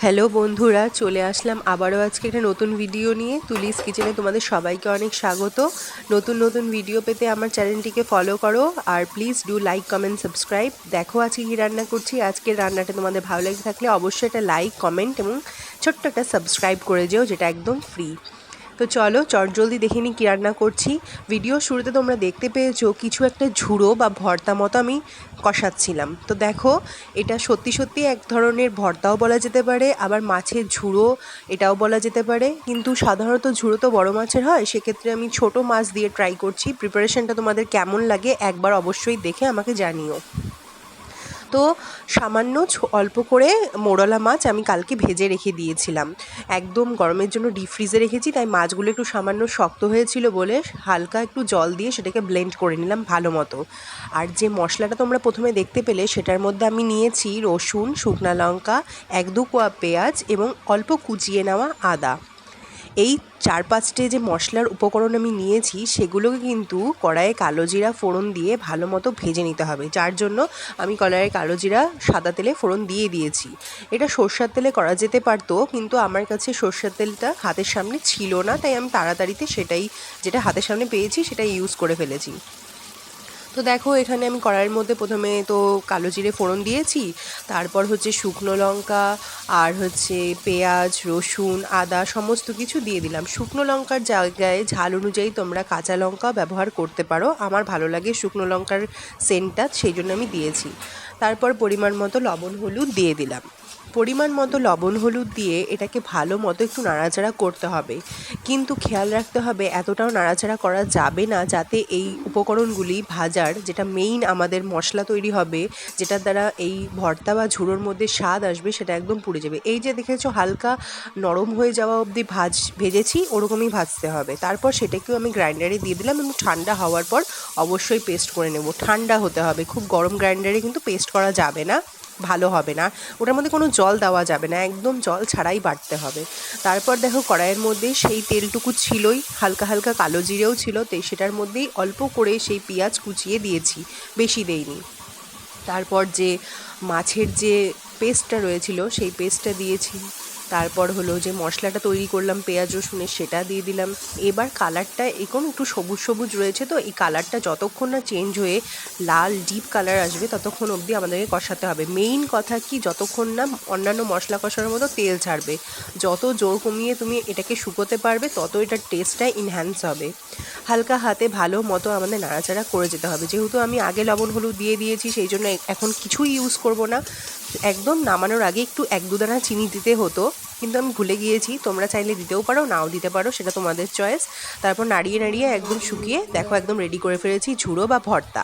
Hello বন্ধুরা, চলে আসলাম আবারও আজকে একটা নতুন ভিডিও নিয়ে। তুলিস কিচেনে তোমাদের সবাইকে অনেক স্বাগত। নতুন নতুন ভিডিও পেতে আমার চ্যানেলটিকে ফলো করো, আর please do like, comment, subscribe. দেখো আজকে কী রান্না করছি। আজকের রান্নাটা তোমাদের ভালো লেগে থাকলে অবশ্যই একটা লাইক, কমেন্ট এবং ছোট্ট একটা সাবস্ক্রাইব করে যেও, যেটা একদম ফ্রি। তো চলো চটজলদি দেখে নিই কী রান্না করছি। ভিডিও শুরুতে তোমরা দেখতে পেয়েছো কিছু একটা ঝুড়ো বা ভর্তা মতো আমি কষাচ্ছিলাম। তো দেখো, এটা সত্যি সত্যি এক ধরনের ভর্তাও বলা যেতে পারে, আবার মাছের ঝুড়ো এটাও বলা যেতে পারে। কিন্তু সাধারণত ঝুড়ো তো বড় মাছের হয়, সেক্ষেত্রে আমি ছোট মাছ দিয়ে ট্রাই করছি। প্রিপারেশনটা তোমাদের কেমন লাগে একবার অবশ্যই দেখে আমাকে জানিও। তো সামান্য অল্প করে মোরলা মাছ আমি কালকে ভেজে রেখে দিয়েছিলাম, একদম গরমের জন্য ডিপ ফ্রিজে রেখেছি। তাই মাছগুলো একটু সামান্য শক্ত হয়েছিল বলে হালকা একটু জল দিয়ে সেটাকে ব্লেন্ড করে নিলাম ভালো মতো। আর যে মশলাটা তোমরা প্রথমে দেখতে পেলে, সেটার মধ্যে আমি নিয়েছি রসুন, শুকনা লঙ্কা, 1-2 কোয়া পেঁয়াজ এবং অল্প কুচিয়ে নেওয়া আদা। এই 4-5টে যে মশলার উপকরণ আমি নিয়েছি, সেগুলোকে কিন্তু কড়াইয়ে কালো জিরা ফোড়ন দিয়ে ভালো মতো ভেজে নিতে হবে, যার জন্য আমি কড়াইয়ে কালো জিরা সাদা তেলে ফোড়ন দিয়ে দিয়েছি। এটা সর্ষের তেলে করা যেতে পারতো, কিন্তু আমার কাছে সর্ষের তেলটা হাতের সামনে ছিল না, তাই আমি তাড়াতাড়িতে সেটাই, যেটা হাতের সামনে পেয়েছি সেটাই ইউজ করে ফেলেছি। তো দেখো, এখানে আমি কড়াইয়ের মধ্যে প্রথমে তো কালো জিরে ফোড়ন দিয়েছি, তারপর হচ্ছে শুকনো লঙ্কা, আর হচ্ছে পেঁয়াজ, রসুন, আদা সমস্ত কিছু দিয়ে দিলাম। শুকনো লঙ্কার জায়গায় ঝাল অনুযায়ী তোমরা কাঁচা লঙ্কা ব্যবহার করতে পারো, আমার ভালো লাগে শুকনো লঙ্কার সেন্টটা, সেই জন্য আমি দিয়েছি। তারপর পরিমাণ মতো লবণ হলুদ দিয়ে দিলাম। পরিমাণ মতো লবণ হলুদ দিয়ে এটাকে ভালো মতো একটু নাড়াচাড়া করতে হবে, কিন্তু খেয়াল রাখতে হবে এতটাও নাড়াচাড়া করা যাবে না যাতে এই উপকরণগুলি ভাজার, যেটা মেইন আমাদের মশলা তৈরি হবে, যেটার দ্বারা এই ভর্তা বা ঝুড়োর মধ্যে স্বাদ আসবে, সেটা একদম পুড়ে যাবে। এই যে দেখেছো হালকা নরম হয়ে যাওয়া অবধি ভেজেছি, ওরকমই ভাজতে হবে। তারপর সেটাকেও আমি গ্রাইন্ডারে দিয়ে দিলাম এবং ঠান্ডা হওয়ার পর অবশ্যই পেস্ট করে নেব। ঠান্ডা হতে হবে, খুব গরম গ্রাইন্ডারে কিন্তু পেস্ট করা যাবে না, ভালো হবে না। ওটার মধ্যে কোনো জল দেওয়া যাবে না, একদম জল ছাড়াই বাটতে হবে। তারপর দেখো, কড়াইয়ের মধ্যে সেই তেলটুকু ছিলই, হালকা হালকা কালো জিরেও ছিল, তো সেটার মধ্যেই অল্প করে সেই পেঁয়াজ কুচিয়ে দিয়েছি, বেশি দেইনি। তারপর যে মাছের যে পেস্টটা রয়েছিল সেই পেস্টটা দিয়েছি। তারপর হলো যে মশলাটা তৈরি করলাম পেঁয়াজ রসুনের, সেটা দিয়ে দিলাম। এবার কালারটা এরকম একটু সবুজ সবুজ রয়েছে, তো এই কালারটা যতক্ষণ না চেঞ্জ হয়ে লাল ডিপ কালার আসবে ততক্ষণ অবধি আমাদেরকে কষাতে হবে। মেইন কথা কি, যতক্ষণ না অন্যান্য মশলা কষানোর মতো তেল ছাড়বে, যত জোর কমিয়ে তুমি এটাকে শুকোতে পারবে তত এটার টেস্টটা ইনহ্যান্স হবে। হালকা হাতে ভালো মতো আমাদের নাড়াচাড়া করে যেতে হবে। যেহেতু আমি আগে লবণ হলুদ দিয়ে দিয়েছি, সেই জন্য এখন কিছুই ইউজ করব না। একদম নামানোর আগে একটু 1-2 দানা চিনি দিতে হতো, কিন্তু আমি ভুলে গিয়েছি। তোমরা চাইলে দিতেও পারো, নাও দিতে পারো, সেটা তোমাদের চয়েস। তারপর নাড়িয়ে নাড়িয়ে একদম শুকিয়ে দেখো একদম রেডি করে ফেলেছি ঝুড়ো বা ভর্তা।